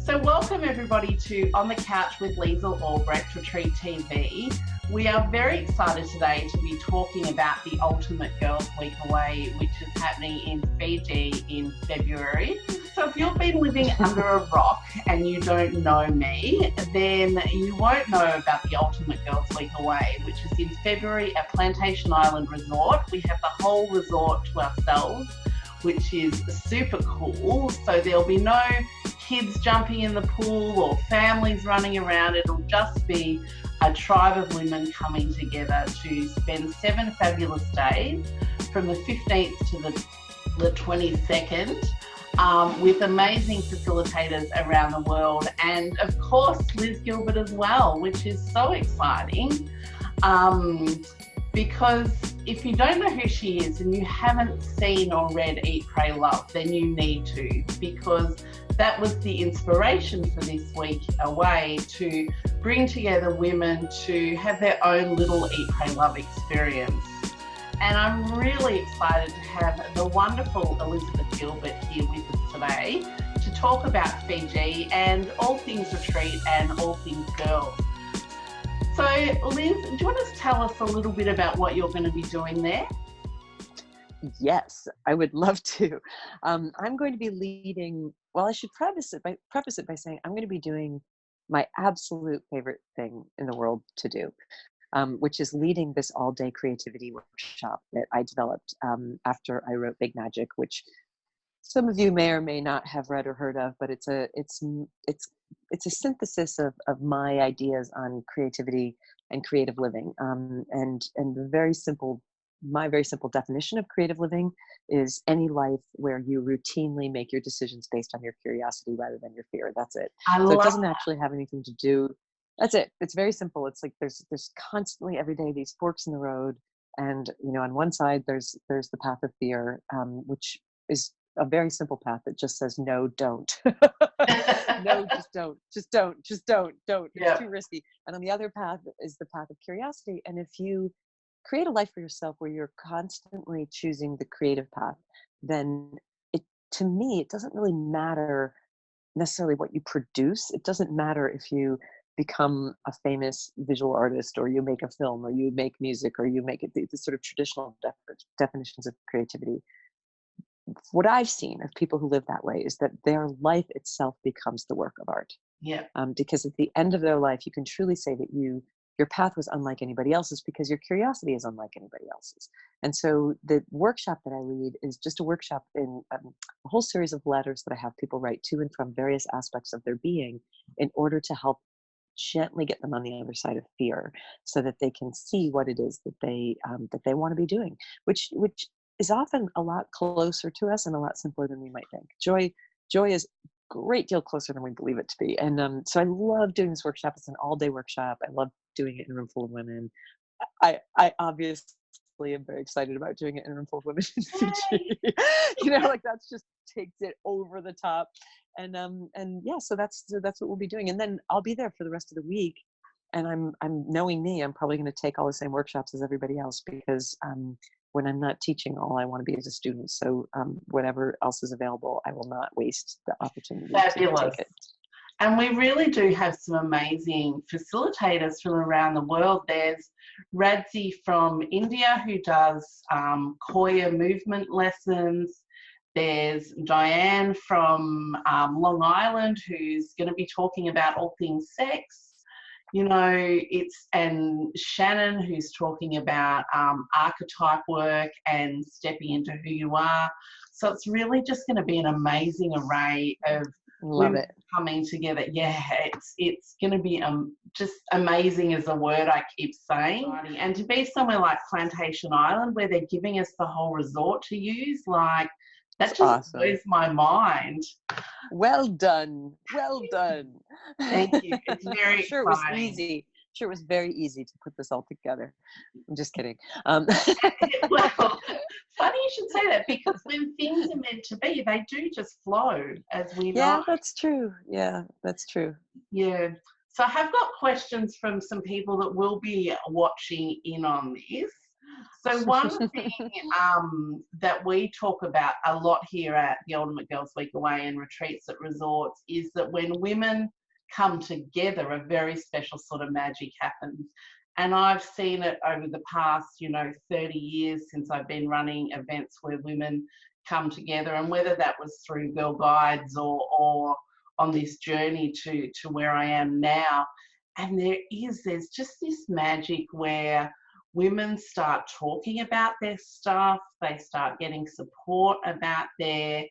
So welcome everybody to On the Couch with Liesl Albrecht Retreat TV. We are very excited today to be talking about the Ultimate Girls Week Away, which is happening in Fiji in February. So if you've been living under a rock and you don't know me, then you won't know about the Ultimate Girls Week Away, which is in February at Plantation Island Resort. We have the whole resort to ourselves, which is super cool. So there'll be no kids jumping in the pool or families running around. It'll just be a tribe of women coming together to spend 7 fabulous days from the 15th to the 22nd with amazing facilitators around the world, and of course Liz Gilbert as well, which is so exciting because if you don't know who she is and you haven't seen or read Eat, Pray, Love, then you need to, because that was the inspiration for this week away, to bring together women to have their own little Eat, Pray, Love experience. And I'm really excited to have the wonderful Elizabeth Gilbert here with us today to talk about Fiji and all things retreat and all things girls. So Liz, do you want to tell us a little bit about what you're going to be doing there? Yes, I would love to. I'm going to be leading, well, I should preface it by saying I'm going to be doing my absolute favorite thing in the world to do, which is leading this all-day creativity workshop that I developed after I wrote Big Magic, which some of you may or may not have read or heard of, but it's a synthesis of my ideas on creativity and creative living. And my very simple definition of creative living is any life where you routinely make your decisions based on your curiosity rather than your fear. That's it. So it doesn't actually have anything to do. That's it. It's very simple. It's like there's constantly every day these forks in the road, and on one side there's the path of fear, which is a very simple path that just says no, don't. No, just don't. It's too risky. And on the other path is the path of curiosity. And if you create a life for yourself where you're constantly choosing the creative path, then to me it doesn't really matter necessarily what you produce. It doesn't matter if you become a famous visual artist, or you make a film, or you make music, or you make it the sort of traditional definitions of creativity. What I've seen of people who live that way is that their life itself becomes the work of art. Yeah. Because at the end of their life, you can truly say that your path was unlike anybody else's because your curiosity is unlike anybody else's. And so the workshop that I lead is just a workshop in a whole series of letters that I have people write to and from various aspects of their being in order to help gently get them on the other side of fear, so that they can see what it is that they want to be doing, which is often a lot closer to us and a lot simpler than we might think. Joy is a great deal closer than we believe it to be. And so I love doing this workshop. It's an all-day workshop. I love doing it in a room full of women. I obviously am very excited about doing it in a room full of women in Fiji. That's just takes it over the top. And yeah, so that's what we'll be doing. And then I'll be there for the rest of the week. And I'm knowing me, I'm probably going to take all the same workshops as everybody else, because when I'm not teaching, all I want to be is a student. So whatever else is available, I will not waste the opportunity to take it. And we really do have some amazing facilitators from around the world. There's Radzi from India, who does Koya movement lessons. There's Diane from Long Island, who's going to be talking about all things sex. And Shannon, who's talking about archetype work and stepping into who you are. So it's really just going to be an amazing array of women coming together. Yeah, it's going to be just amazing is a word I keep saying. And to be somewhere like Plantation Island, where they're giving us the whole resort to use, that just awesome. blows my mind. Well done. Thank you. It's very exciting. Sure, it was easy. Sure, it was very easy to put this all together. I'm just kidding. Well, funny you should say that, because when things are meant to be, they do just flow, as we know. Yeah, that's true. Yeah, that's true. Yeah. So I have got questions from some people that will be watching in on this. So one thing that we talk about a lot here at the Ultimate Girls Week Away and retreats at resorts is that when women come together, a very special sort of magic happens. And I've seen it over the past, 30 years since I've been running events where women come together, and whether that was through Girl Guides or on this journey to where I am now. And there's just this magic where women start talking about their stuff, they start getting support about their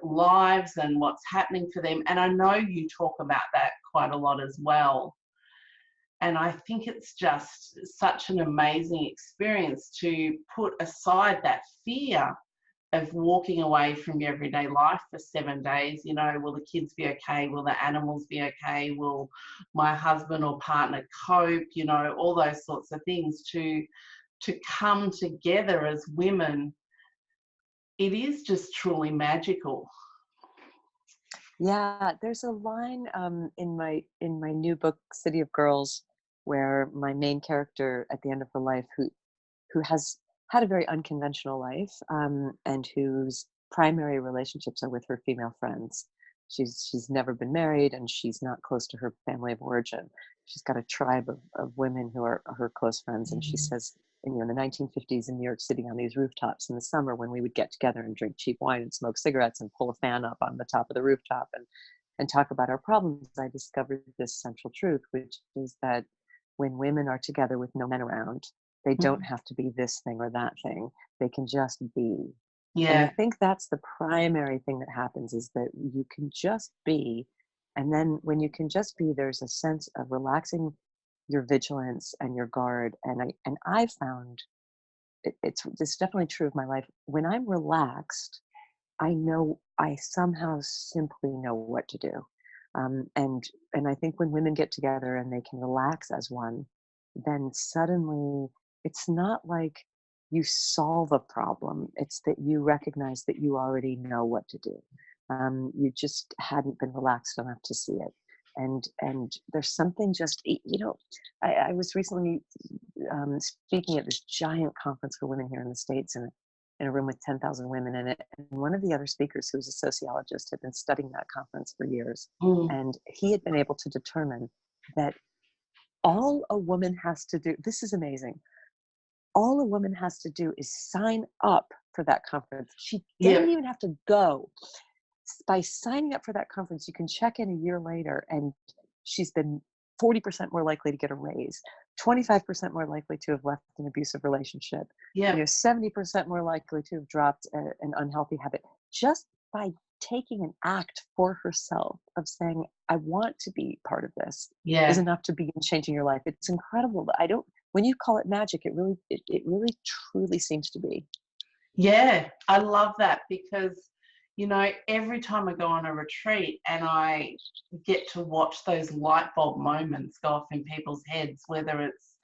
lives and what's happening for them. And I know you talk about that quite a lot as well. And I think it's just such an amazing experience to put aside that fear of walking away from your everyday life for 7 days. Will the kids be okay? Will the animals be okay? Will my husband or partner cope? All those sorts of things to come together as women. It is just truly magical. Yeah, there's a line in my new book, City of Girls, where my main character at the end of her life, who has had a very unconventional life, and whose primary relationships are with her female friends. She's never been married, and she's not close to her family of origin. She's got a tribe of women who are her close friends, and she says, in the 1950s in New York City, on these rooftops in the summer, when we would get together and drink cheap wine and smoke cigarettes and pull a fan up on the top of the rooftop and talk about our problems, I discovered this central truth, which is that when women are together with no men around, they don't have to be this thing or that thing. They can just be. Yeah. And I think that's the primary thing that happens, is that you can just be. And then when you can just be, there's a sense of relaxing your vigilance and your guard. And I found it's definitely true of my life. When I'm relaxed, I somehow simply know what to do. And I think when women get together and they can relax as one, then suddenly it's not like you solve a problem. It's that you recognize that you already know what to do. You just hadn't been relaxed enough to see it. And there's something just, I was recently speaking at this giant conference for women here in the States, in a room with 10,000 women in it. And one of the other speakers, who was a sociologist, had been studying that conference for years. And he had been able to determine that all a woman has to do, this is amazing, all a woman has to do is sign up for that conference. She didn't even have to go. By signing up for that conference, you can check in a year later, and she's been 40% more likely to get a raise, 25% more likely to have left an abusive relationship, 70% more likely to have dropped an unhealthy habit, just by taking an act for herself of saying, I want to be part of this, is enough to begin changing your life. It's incredible. When you call it magic, it really truly seems to be. Yeah, I love that, because every time I go on a retreat and I get to watch those light bulb moments go off in people's heads, whether it's,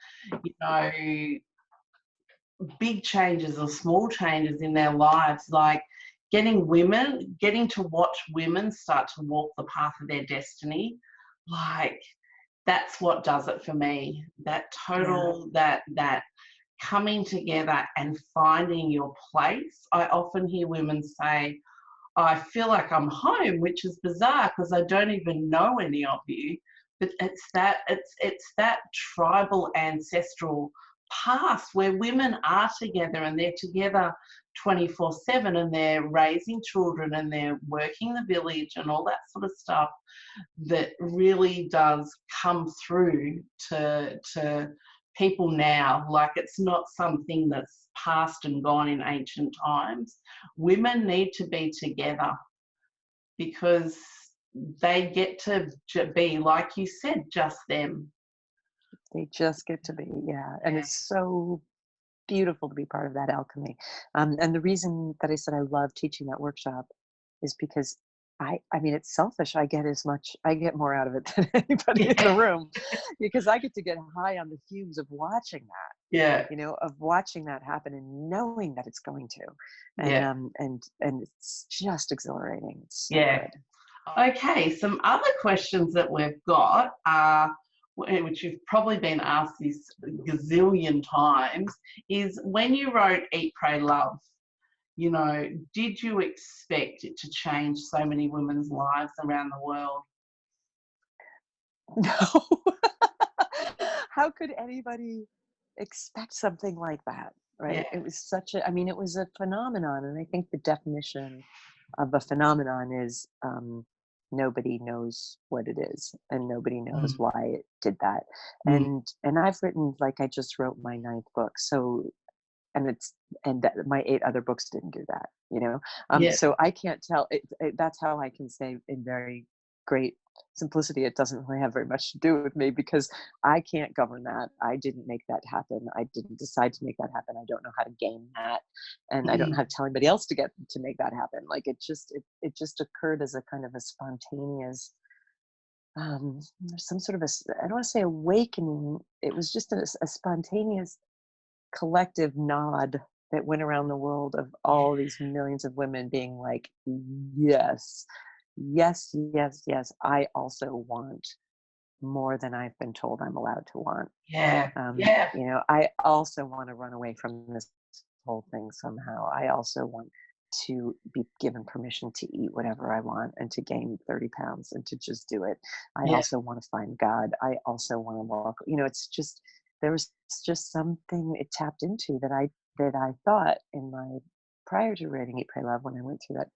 big changes or small changes in their lives, like getting to watch women start to walk the path of their destiny, like that's what does it for me. That total, that coming together and finding your place. I often hear women say, I feel like I'm home, which is bizarre because I don't even know any of you. But it's that tribal ancestral past where women are together, and they're together 24/7, and they're raising children and they're working the village and all that sort of stuff that really does come through to people now. Like, it's not something that's past and gone in ancient times. Women need to be together because they get to be, like you said, just them. They just get to be, and it's so beautiful to be part of that alchemy. And the reason that I said I love teaching that workshop is because I mean, it's selfish. I get more out of it than anybody in the room, because I get to get high on the fumes of watching that. Of watching that happen and knowing that it's going to, and it's just exhilarating. It's so good. Okay, some other questions that we've got are, which you've probably been asked this gazillion times, is when you wrote Eat, Pray, Love, you know, did you expect it to change so many women's lives around the world? No. How could anybody expect something like that, Yeah. right? It was such a, I mean, it was a phenomenon. And I think the definition of a phenomenon is nobody knows what it is and nobody knows Mm. why it did that. Mm. And I've written, like, I just wrote my ninth book. So, and it's, and that, my 8 other books didn't do that, you know? Yeah. So I can't tell that's how I can say in very great simplicity, it doesn't really have very much to do with me because I can't govern that. I didn't make that happen. I didn't decide to make that happen. I don't know how to game that. And I don't know Mm. how to tell anybody else to make that happen. Like, it just occurred as a kind of a spontaneous, um, some sort of I don't want to say awakening. It was just a spontaneous collective nod that went around the world of Yeah. all these millions of women being like, yes, yes, yes, yes, I also want more than I've been told I'm allowed to want. Yeah. Yeah. I also want to run away from this whole thing somehow. I also want to be given permission to eat whatever I want and to gain 30 pounds and to just do it. I Yeah. also want to find God. I also want to walk. It's just, there was just something it tapped into that I thought in my, prior to writing Eat, Pray, Love, when I went through that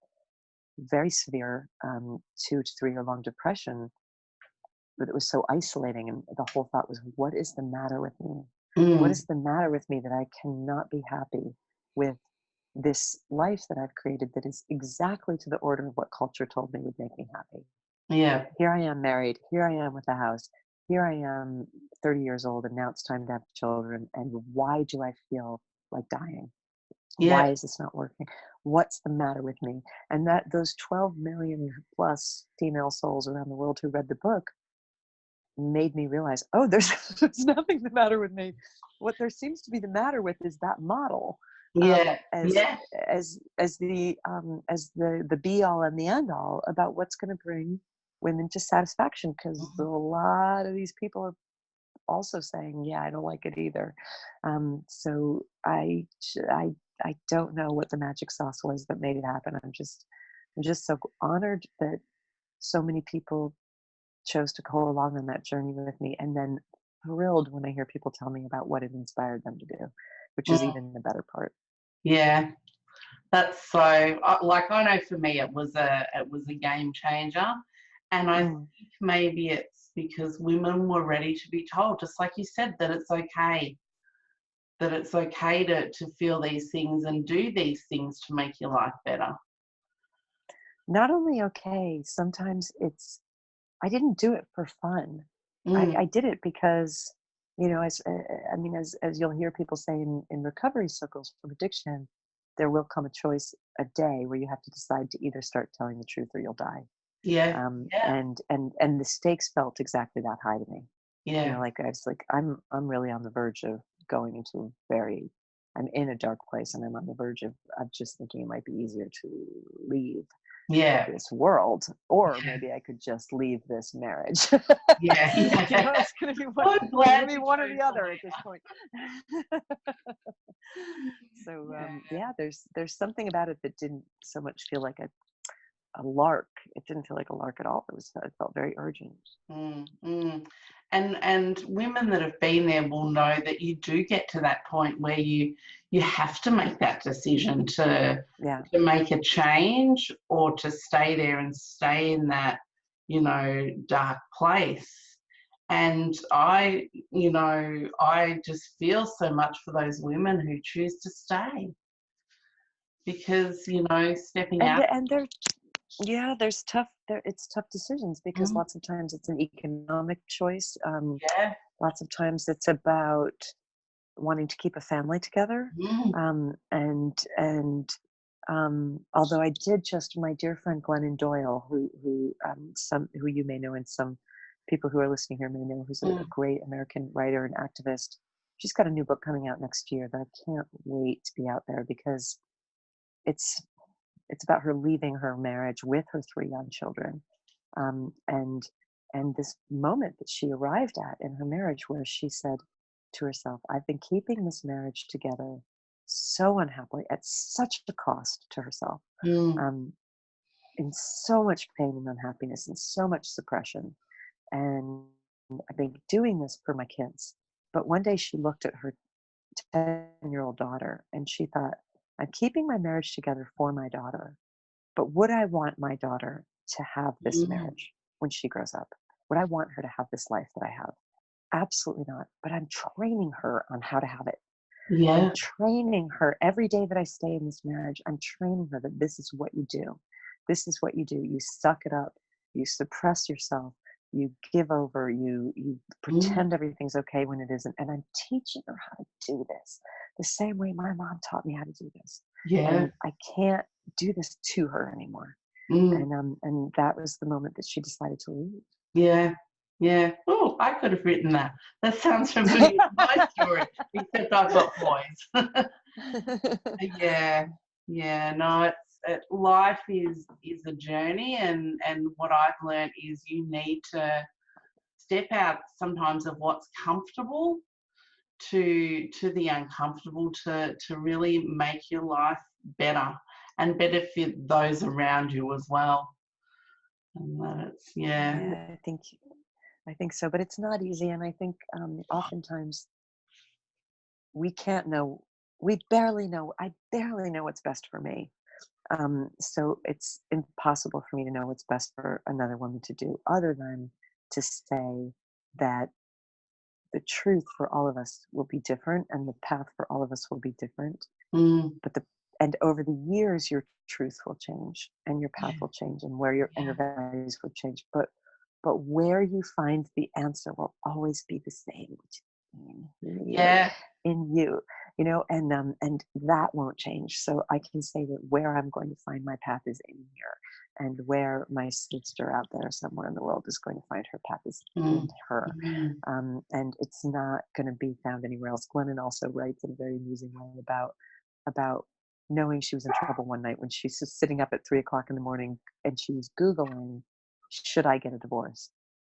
very severe 2 to 3 year long depression, but it was so isolating. And the whole thought was, what is the matter with me? What Mm. is the matter with me that I cannot be happy with this life that I've created that is exactly to the order of what culture told me would make me happy? Yeah. Here I am married. Here I am with a house. Here I am 30 years old, and now it's time to have children. And why do I feel like dying? Yeah. Why is this not working? What's the matter with me? And that those 12 million plus female souls around the world who read the book made me realize, oh, there's there's nothing the matter with me. What there seems to be the matter with is that model, Yeah. as Yeah. the be all and the end all about what's going to bring women to satisfaction. Because a Mhm. lot of these people are also saying, yeah, I don't like it either. So I don't know what the magic sauce was that made it happen. I'm just so honored that so many people chose to go along on that journey with me, and then thrilled when I hear people tell me about what it inspired them to do, which is Mm. even the better part. Yeah. That's so, like, I know for me it was a game changer, and I Mm. think maybe it's because women were ready to be told, just like you said, that it's okay to feel these things and do these things to make your life better. Not only okay, sometimes it's, I didn't do it for fun. Mm. I did it because, I mean, as you'll hear people say in recovery circles from addiction, there will come a choice, a day where you have to decide to either start telling the truth or you'll die. Yeah. Yeah. And the stakes felt exactly that high to me. Yeah. Like, I was like, I'm really on the verge of going into I'm in a dark place, and I'm on the verge of just thinking it might be easier to leave Yeah. this world, or maybe I could just leave this marriage. Yeah. Yeah. It's gonna be one, I'm it's gonna glad be you one or chose the the other at this latter. point. So Yeah. yeah, there's something about it that didn't so much feel like a lark. It didn't feel like a lark at all. It felt very urgent. Mm, mm. And women that have been there will know that you do get to that point where you have to make that decision to Yeah. to make a change or to stay there and stay in that, dark place. And I just feel so much for those women who choose to stay because, stepping And out. the, and there Yeah, it's tough decisions because Mm, lots of times it's an economic choice. yeah. Lots of times it's about wanting to keep a family together. Mm, Although I did just, my dear friend Glennon Doyle, who you may know, and some people who are listening here may know, who's a mm, great American writer and activist. She's got a new book coming out next year that I can't wait to be out there because it's it's about her leaving her marriage with her 3 young children, and And this moment that she arrived at in her marriage, where she said to herself, I've been keeping this marriage together so unhappily, at such a cost to herself, Mm. um, in so much pain and unhappiness and so much suppression. And I've been doing this for my kids. But one day she looked at her 10-year-old daughter and she thought, I'm keeping my marriage together for my daughter, but would I want my daughter to have this Mm. marriage when she grows up? Would I want her to have this life that I have? Absolutely not. But I'm training her on how to have it. I'm Yeah. training her every day that I stay in this marriage. I'm training her that this is what you do. This is what you do. You suck it up. You suppress yourself. You give over. You Mm. pretend everything's okay when it isn't. And I'm teaching her how to do this the same way my mom taught me how to do this. Yeah. And I can't do this to her anymore. Mm. And that was the moment that she decided to leave. Yeah. Yeah. Oh, I could have written that. That sounds familiar to my story, except I've got boys. Yeah. Yeah. No, life is a journey, and what I've learned is you need to step out sometimes of what's comfortable to the uncomfortable to really make your life better and benefit those around you as well. And that it's yeah. Yeah, I think so, but it's not easy, and I think oftentimes we can't know. We barely know. I barely know what's best for me. So it's impossible for me to know what's best for another woman to do, other than to say that the truth for all of us will be different, and the path for all of us will be different. Mm, But and over the years, your truth will change, and your path yeah, will change, and where and yeah, your values will change. But where you find the answer will always be the same, which is in here, yeah, in you, and that won't change. So I can say that where I'm going to find my path is in here, and where my sister out there somewhere in the world is going to find her path is in mm, her. mm, And it's not going to be found anywhere else. Glennon also writes in a very amusing way about knowing she was in trouble one night when she was sitting up at 3 o'clock in the morning and she was Googling, should I get a divorce?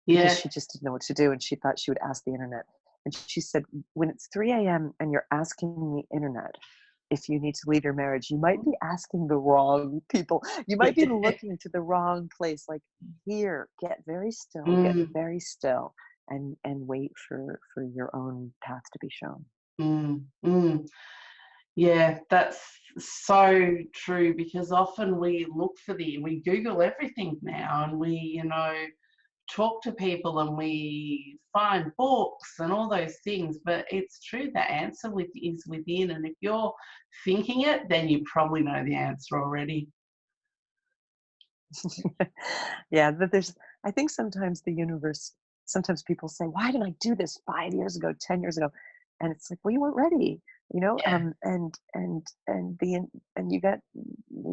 Because yeah, she just didn't know what to do, and she thought she would ask the internet. And she said, when it's 3 a.m. and you're asking the internet if you need to leave your marriage, you might be asking the wrong people. You might be yeah, looking to the wrong place. Like, here, get very mm, still, and wait for your own path to be shown. mm, mm. Yeah, that's so true because often we Google everything now and talk to people and we find books and all those things, but it's true, the answer is within, and if you're thinking it, then you probably know the answer already. Yeah, but I think sometimes the universe, sometimes people say, why didn't I do this 5 years ago, 10 years ago? And it's like, well, you weren't ready, Yeah, and you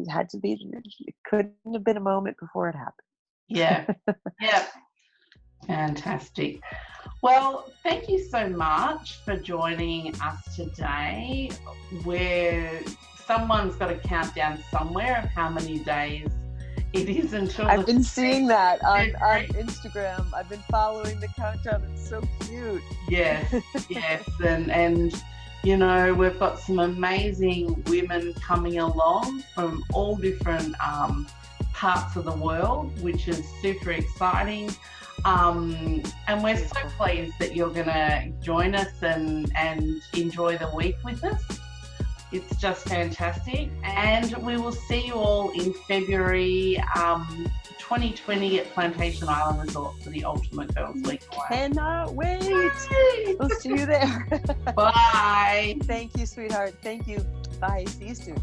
had to be, it couldn't have been a moment before it yeah, happened. yeah. Fantastic. Well, thank you so much for joining us today. Where someone's got a countdown somewhere of how many days it is until I've been seeing that on February. Instagram. I've been following the countdown. It's so cute. Yes, yes, and we've got some amazing women coming along from all different parts of the world, which is super exciting. And we're so Beautiful. pleased that you're going to join us and enjoy the week with us. It's just fantastic. And we will see you all in February 2020 at Plantation Island Resort for the Ultimate Girls Week Away. Cannot wait. Yay! We'll see you there. Bye. Thank you, sweetheart. Thank you. Bye. See you soon.